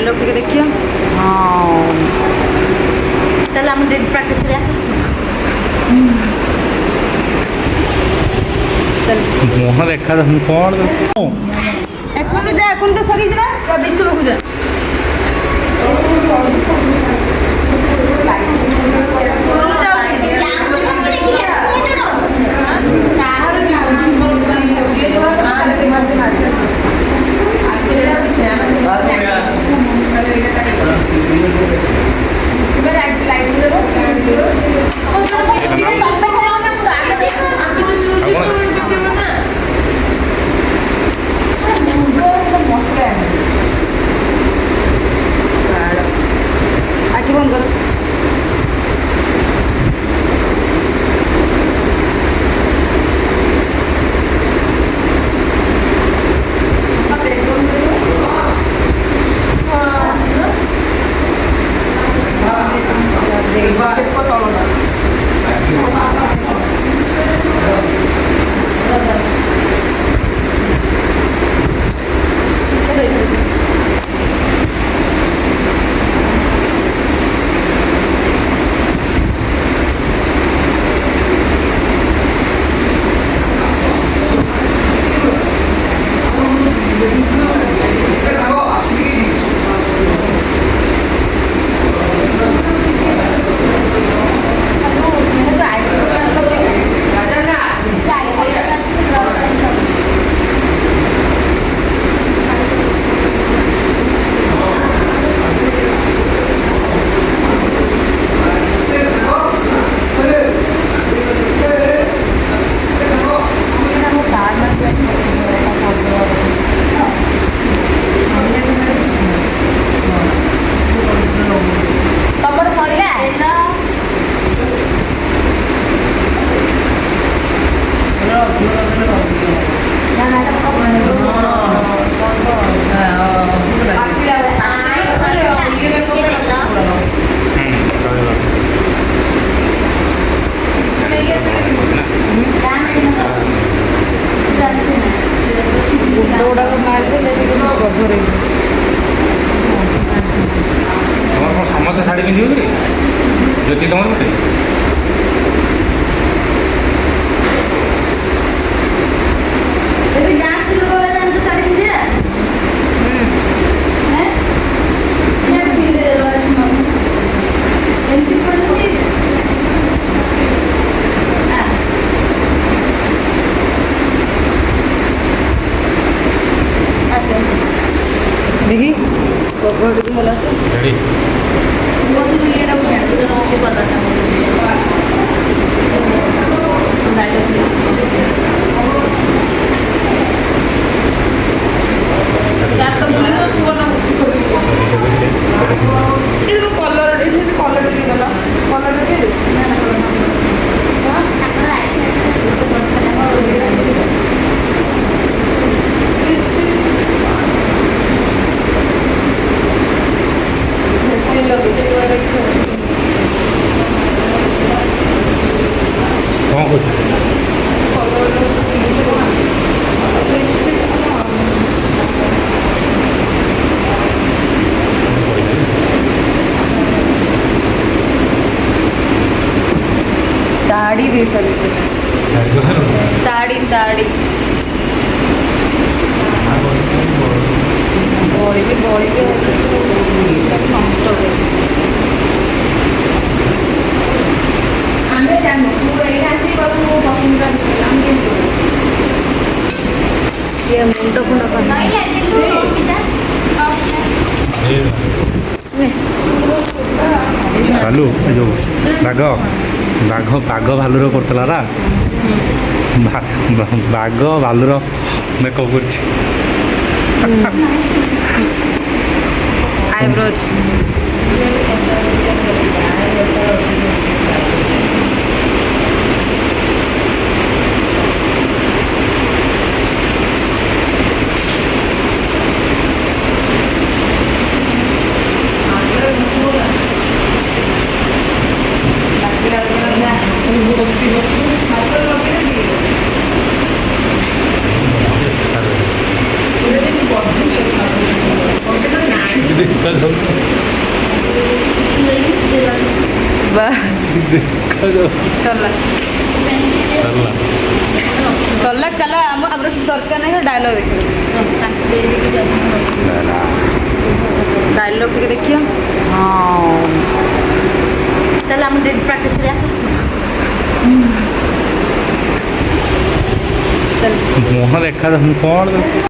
dialogue टिके देखियो हाँ चल हम प्रैक्टिस करिया सब चल मुह देखा तो कौन এখন যা এখন তো সরি যা যা বিশ্ববাবু যা आखि बंद कर समस्त शाढ़ी पिंधि ज्योति तुम गोटे देखी मला रेडी कौन कुछ ताड़ी दे सकते ताड़ी ताड़ी बॉडी के नष्ट हो ये मुंड फुंड भालू जो बाघ बाघ बाघ भालुर करतला ना बाघ भालुर मेकअप कर आईब्रोज ସରିଲା ସରିଲା ଚାଲ ଆମର କିଛି ଦରକାର ନାହିଁ ଡାଇଲଗ ଦେଖିବ ଡାଇଲଗ ଟିକେ ଦେଖିବ ଚାଲ ଆମେ ପ୍ରାକ୍ଟିସ୍ କରି ଆସ ମୁହଁ ଦେଖା କଣ